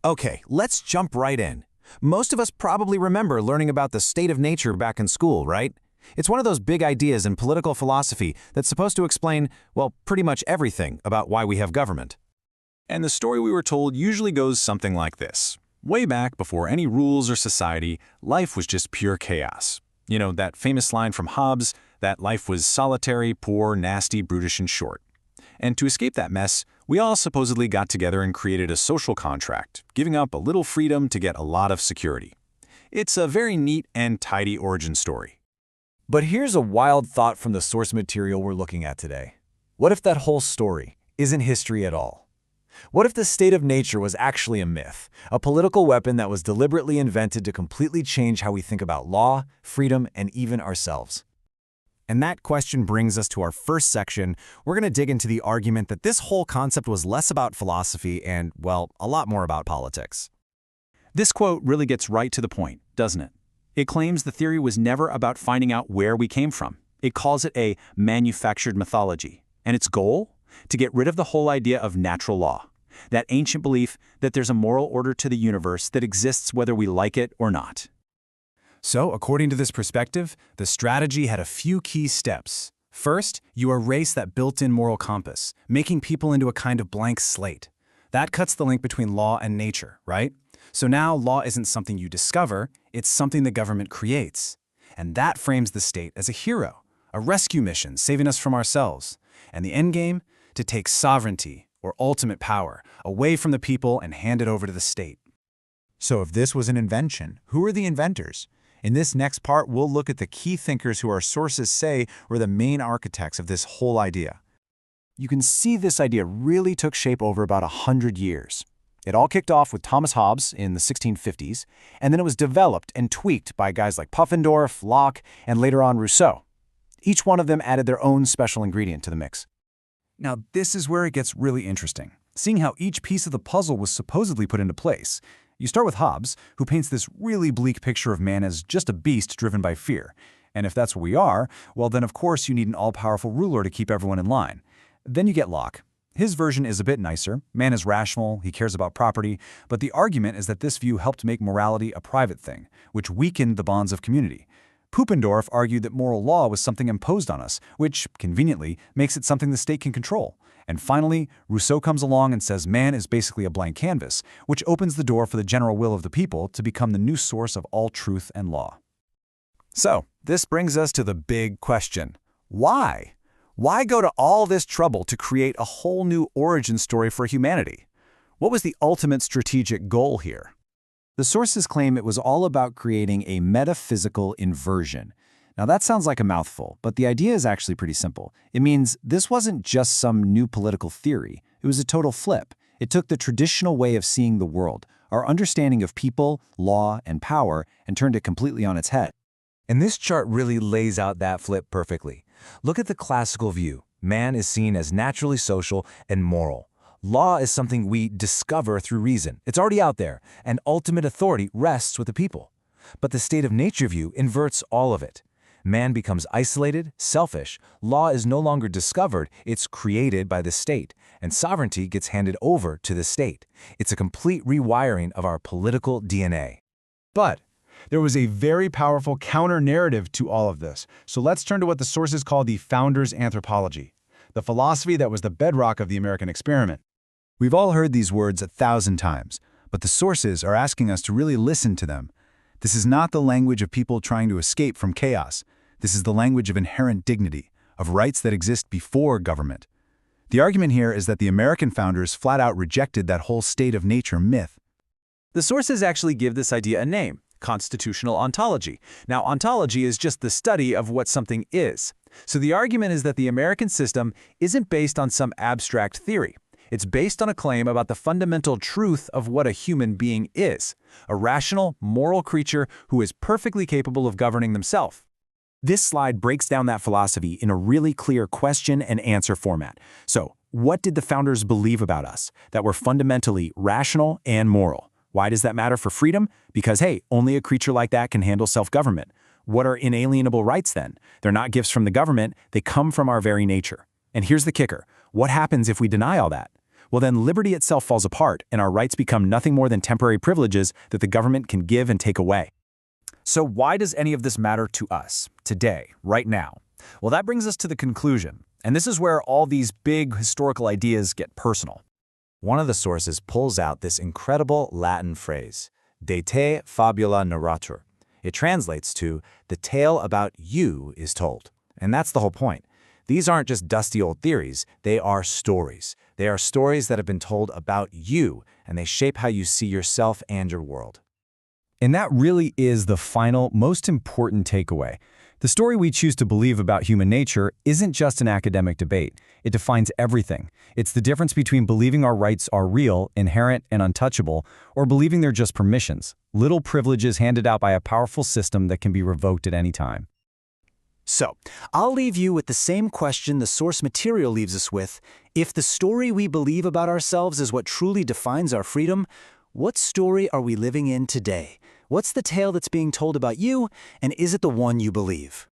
Okay, let's jump right in. Most of us probably remember learning about the state of nature back in school, right? It's one of those big ideas in political philosophy that's supposed to explain, well, pretty much everything about why we have government. And the story we were told usually goes something like this. Way back before any rules or society, life was just pure chaos. You know, that famous line from Hobbes, that life was solitary, poor, nasty, brutish, and short. And to escape that mess, we all supposedly got together and created a social contract, giving up a little freedom to get a lot of security. It's a very neat and tidy origin story. But here's a wild thought from the source material we're looking at today. What if that whole story isn't history at all? What if the state of nature was actually a myth, a political weapon that was deliberately invented to completely change how we think about law, freedom, and even ourselves? And that question brings us to our first section. We're going to dig into the argument that this whole concept was less about philosophy and, well, a lot more about politics. This quote really gets right to the point, doesn't it? It claims the theory was never about finding out where we came from. It calls it a manufactured mythology. And its goal? To get rid of the whole idea of natural law, that ancient belief that there's a moral order to the universe that exists whether we like it or not. So, according to this perspective, the strategy had a few key steps. First, you erase that built-in moral compass, making people into a kind of blank slate. That cuts the link between law and nature, right? So now law isn't something you discover, it's something the government creates. And that frames the state as a hero, a rescue mission saving us from ourselves. And the end game? To take sovereignty, or ultimate power, away from the people and hand it over to the state. So if this was an invention, who are the inventors? In this next part, we'll look at the key thinkers who our sources say were the main architects of this whole idea. You can see this idea really took shape over about 100 years. It all kicked off with Thomas Hobbes in the 1650s, and then it was developed and tweaked by guys like Pufendorf, Locke, and later on Rousseau. Each one of them added their own special ingredient to the mix. Now, this is where it gets really interesting, seeing how each piece of the puzzle was supposedly put into place. You start with Hobbes, who paints this really bleak picture of man as just a beast driven by fear. And if that's what we are, well then of course you need an all-powerful ruler to keep everyone in line. Then you get Locke. His version is a bit nicer. Man is rational, he cares about property, but the argument is that this view helped make morality a private thing, which weakened the bonds of community. Pupendorf argued that moral law was something imposed on us, which, conveniently, makes it something the state can control. And finally, Rousseau comes along and says man is basically a blank canvas, which opens the door for the general will of the people to become the new source of all truth and law. So, this brings us to the big question. Why? Why go to all this trouble to create a whole new origin story for humanity? What was the ultimate strategic goal here? The sources claim it was all about creating a metaphysical inversion. Now that sounds like a mouthful, but the idea is actually pretty simple. It means this wasn't just some new political theory. It was a total flip. It took the traditional way of seeing the world, our understanding of people, law, and power, and turned it completely on its head. And this chart really lays out that flip perfectly. Look at the classical view. Man is seen as naturally social and moral. Law is something we discover through reason. It's already out there, and ultimate authority rests with the people. But the state of nature view inverts all of it. Man becomes isolated, selfish, law is no longer discovered, it's created by the state, and sovereignty gets handed over to the state. It's a complete rewiring of our political DNA. But there was a very powerful counter-narrative to all of this, so let's turn to what the sources call the founders' anthropology, the philosophy that was the bedrock of the American experiment. We've all heard these words 1,000 times, but the sources are asking us to really listen to them. This is not the language of people trying to escape from chaos. This is the language of inherent dignity, of rights that exist before government. The argument here is that the American founders flat out rejected that whole state of nature myth. The sources actually give this idea a name, constitutional ontology. Now, ontology is just the study of what something is. So the argument is that the American system isn't based on some abstract theory. It's based on a claim about the fundamental truth of what a human being is, a rational, moral creature who is perfectly capable of governing themselves. This slide breaks down that philosophy in a really clear question and answer format. So, what did the founders believe about us? That we're fundamentally rational and moral. Why does that matter for freedom? Because, hey, only a creature like that can handle self-government. What are inalienable rights then? They're not gifts from the government, they come from our very nature. And here's the kicker. What happens if we deny all that? well then liberty itself falls apart and our rights become nothing more than temporary privileges that the government can give and take away. So why does any of this matter to us, today, right now? Well, that brings us to the conclusion, and this is where all these big historical ideas get personal. One of the sources pulls out this incredible Latin phrase, de te fabula narratur. It translates to, the tale about you is told. And that's the whole point. These aren't just dusty old theories, they are stories. They are stories that have been told about you, and they shape how you see yourself and your world. And that really is the final, most important takeaway. The story we choose to believe about human nature isn't just an academic debate. It defines everything. It's the difference between believing our rights are real, inherent, and untouchable, or believing they're just permissions, little privileges handed out by a powerful system that can be revoked at any time. So, I'll leave you with the same question the source material leaves us with. If the story we believe about ourselves is what truly defines our freedom, what story are we living in today? What's the tale that's being told about you, and is it the one you believe?